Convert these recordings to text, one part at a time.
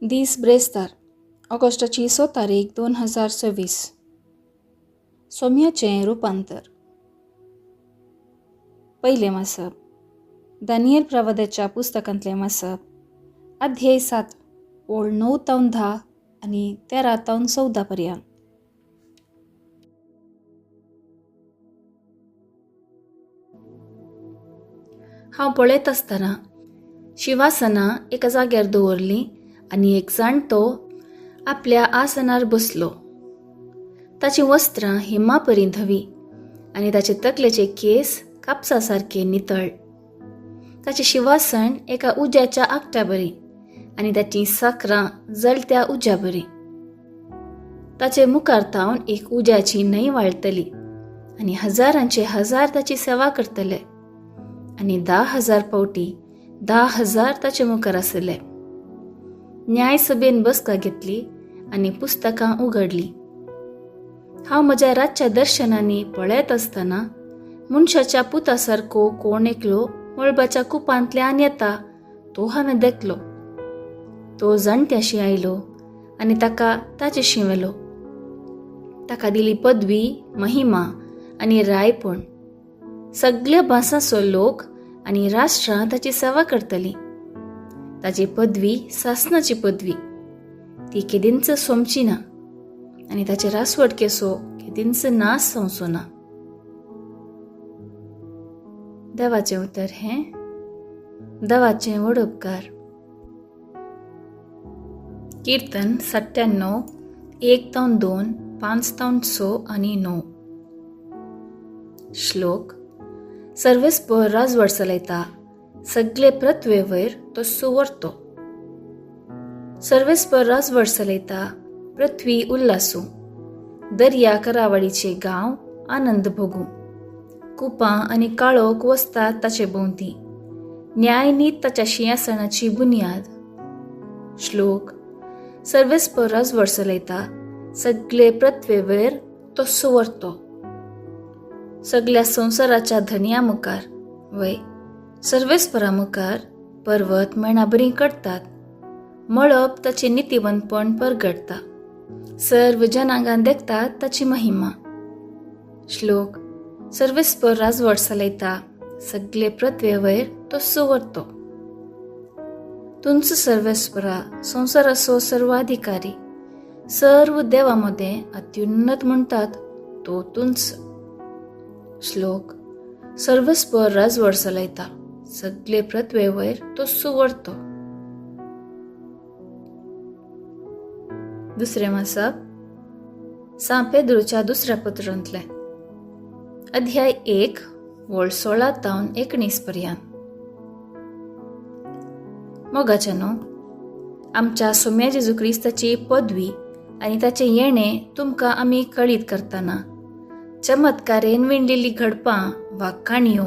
दीस ब्रेस्तार ऑगस्टाची 6 तारीख 2026. सोम्याचें रुपांतर. पयलें मासप. दानियेल प्रवाद्याच्या पुस्तकांतलें मासप. अध्याय 7 ओळ 9 ते 10 आनी 13 ते 14 पर्यंत. हांव पळयत आसतना शिवासनां एका जाग्यार दवरलीं आनी एक जाणटो आपल्या आसनार बसलो. ताचीं वस्त्रां हिमा परी धवी आनी ताचे तकलेचे केस कापसा सारके नितळ. ताचें शिवासन एका उज्याच्या आगट्या बरी आनी ताचीं साकरां जळत्या उज्या बरी. ताचे मुखार एक उज्याची न्हंय व्हाळटली आनी हजारांचे हजार ताची सेवा करतले आनी 10,000 पावटी 10,000 ताचे मुखार आसले. न्याय सभेन बसका घेतली आनी पुस्तकां उगडलीं. हांव म्हज्या रातच्या दर्शनांनी पळयत आसतना मनशाच्या पुता सारको कोण एकलो मळबाच्या कुपांतल्यान येता तो हांवें देखलो. तो जाणट्याशी आयलो आनी ताका ताचेशी व्हेलो. ताका दिली पदवी, महिमा आनी रायपण. सगळ्या भासांचो लोक आनी राष्ट्रां ताची सेवा करतलीं. ताची पदवी सासनाची पदवी, ती केदींच सोमची ना आनी ताचे रासवट केसो केदींच नास जावचो ना. देवाचें उतर हें. देवाचें व्हड उपकार. कीर्तन 97 1 ते 2 5 ते 6 आनी 9. श्लोक. सर्वेस्पर राजवट चलयता, सगळे पृथ्वे वयर तो सुवर्तो. सर्वेस्पर राजवट चलयता, पृथ्वी उल्लासू. दर्या करावळीचे गांव आनंद भोगू. कुपां आनी काळोख वसतात ताचे भोंवती. न्याय नीत ताच्या सिंहासनाची बुनयाद. श्लोक. सर्वेस्पर राजवट चलयता, सगळे पृथ्वे वयर तो सुवर्तो. सगळ्या संवसाराच्या धन्या मुखार वय सर्वेस्परा मुखार पर्वत मेणा बरी करतात. मळब ताचे नितीवंतपण परगडता. सर्व जनांगां देखतात ताची महिमा. श्लोक. सर्वेस्पर राजवट चलयता, सगळे पृथ्वे वयर तो सुवर्तो. तुंच सर्वेस्परा संवसाराचो सर्वाधिकारी. सर्व देवामध्ये अत्युन्नत म्हणटात तो तुंच. श्लोक. सर्वेस्पर राजवट चलयता, सगळे पृथ्वे वयर तो सुवर्तो. दुसरें मासप. सा पेद्रूच्या दुसऱ्या पत्रांतलें. अध्याय 1 ओळ 16 ते 19 पर्यंत. मोगाचेनो, आमच्या सोम्या जेजू क्रिस्ताची पदवी आनी ताचें येणें तुमकां आमी कळीत करतना चमत्कारेन विणलेली घडपां वा काणयो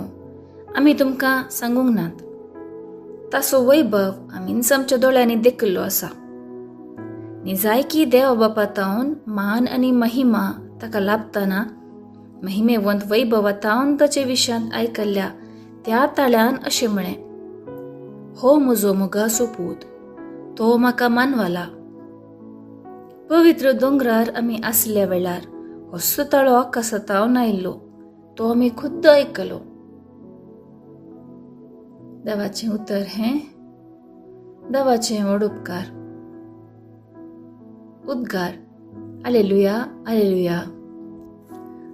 आमी तुमकां सांगूंक नात. ताचो वैभव आमीच आमच्या दोळ्यांनी देखिल्लो आसा. जायकी देवा बापातावन मान आनी महिमा ताका लाभतना महिमेवंत वैभवातावन ताचे विशयांत आयकल्ल्या त्या ताळ्यान अशें म्हळें. हो म्हजो मोगाचो पूत, तो म्हाका मानवाला. पवित्र दोंगरार आमी आसल्या वेळार असो ताळो आकाशातावन आयिल्लो तो आमी खुद्द आयकलो. देवाचें उतर हें. देवाचें व्हड उपकार. उद्गार. Hallelujah, hallelujah.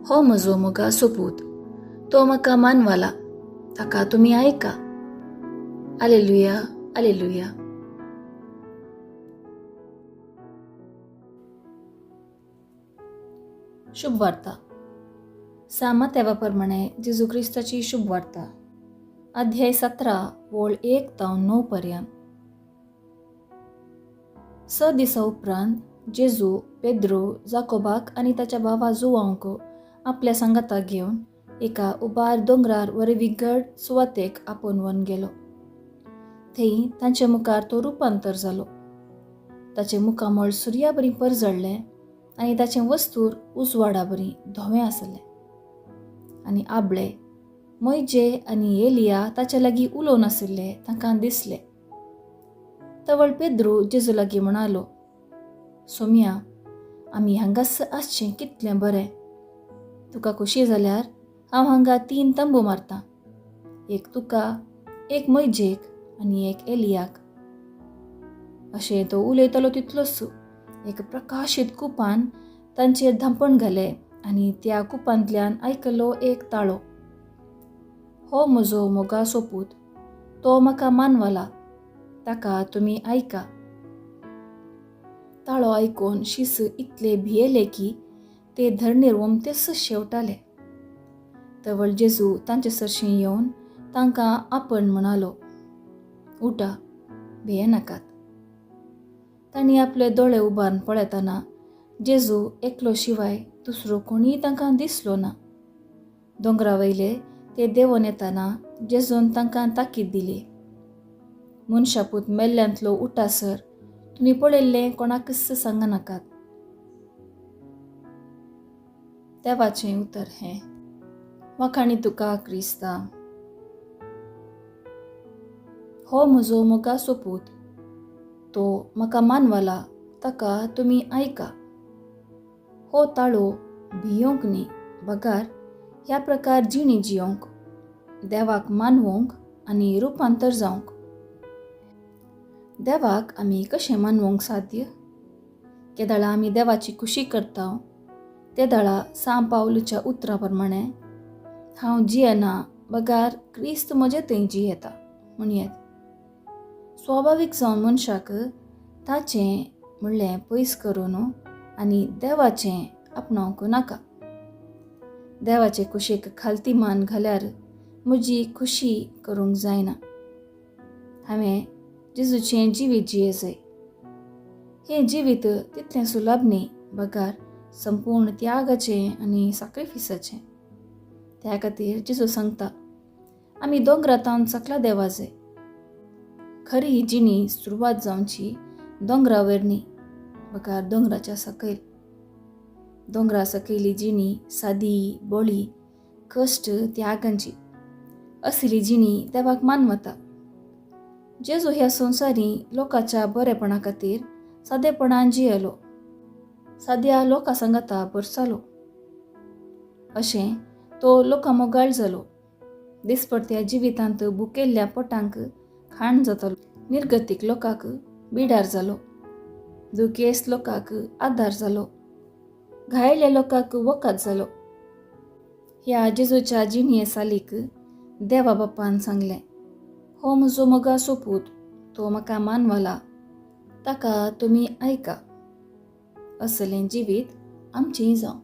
हो म्हजो मोगाचो पूत, तो म्हाका मानवाला. ताका तुमी आयका. Hallelujah, hallelujah. शुभ वार्ता. सामा तेवा प्रमाणे जेजू क्रिस्ताची शुभ वार्ता. अध्याय 17 ओळ 1 ते 9 पर्यंत. 6 दिसा उपरांत जेजू पेद्रो, जाकोबाक आनी ताच्या भावा जुआंवक आपल्या सांगाताक घेवन एका उबार दोंगरार वरवीगड सुवातेक आपोवन व्हरून गेलो. थंय तांचे मुखार तो रुपांतर जालो. ताचे मुखामळ सुर्या बरी परजळ्ळें आनी ताचें वस्तूर उजवाडा बरी धवें आसलें. आनी आबळे, मोइजे आनी एलिया ताचे लागीं उलोवन आशिल्ले तांकां दिसले. तवळ पेद्रू जेजू लागीं म्हणालो, सोम्या, आमी हांगास आसचें कितलें बरें. तुका खोशी जाल्यार हांव हांगा 3 तंबू मारतां, एक तुका, एक मैजेक आनी एक एलियाक. अशें तो उलयतलो तितलोच एक प्रकाशीत कुपान तांचेर धांपण घालें आनी त्या कुपांतल्यान आयकलो एक ताळो. हो म्हजो मोगा सोपूत, तो म्हाका मानवाला, ताका तुमी आयका. ताळो आयकून शिस इतले भियेले की ते धरणीर वमतेच शेवटाले. तवळ जेजू तांचे सरशीं येवन तांकां आपण म्हणालो, उठा, भियेनाकात. तांणी आपले दोळे उबारून पळयतना जेजू एकलो शिवाय दुसरो कोणीय तांकां दिसलो ना. दोंगरावयले ते देंवोन येतना जेजून तांकां ताकीद दिली, मनशापूत मेल्ल्यांतलो उठासर तुमी पळयल्लें कोणाकच सांगनाकात. देवाचें उतर हें. वखाणी तुका क्रिस्ता. हो म्हजो मोगा सोपूत, तो म्हाका मानवाला, ताका तुमी आयका. हो ताळो भियोंक न्ही, बगार ह्या प्रकार जिणी जियोंक, देवाक मानवंक आनी रुपांतर जावंक. देवाक आमी कशें मानवंक साध्य? केदाळा आमी देवाची खुशी करता ते दाळा सांब पावलच्या उतरा प्रमाणें हांव जियेना, बगार क्रिस्त म्हजे थंय जियेता म्हणयेत. स्वाभावीक जावन मनशाक ताचें म्हणलें पयस करून आनी देवाचें आपणावंक नाका. देवाचे कुशीक खालती मान घाल्यार म्हजी खुशी करूंक जायना. हांवें जेजूचें जिवीत जिये जाय. हें जिवीत तितलें सुलभ न्ही, बगार संपूर्ण त्यागाचें आनी सॅक्रिफिसाचें. त्या खातीर जेजू सांगता, आमी दोंगरांतावन सकला देवा जाय. खरी जिणी सुरवात जावची दोंगरा वयर न्ही, बगार दोंगराच्या सकयल. दोंगरा सकयली जिणी सादी, बोळी, कश्ट, त्यागांची असली जिणी देवाक मानवता. जेजू ह्या संवसारी लोकांच्या बरेपणा खातीर सादेपणान जियेलो, साद्या लोकां सांगाता बरसालो. अशें तो लोकां मोगाळ जालो. दिसपट्ट्या जिवितांत भुकेल्ल्या पोटांक खाण जातालो, निर्गतीक लोकांक बिडार जालो, दुखेस्त लोकांक आदार जालो, घायिल्ल्या लोकांक वखद जालो. ह्या जेजूच्या जिणये सालीक देवा बापान सांगलें, हो म्हजो मोगा सोपूत, तो म्हाका मानवाला, ताका तुमी आयका. असलें जिवीत आमचें जावं.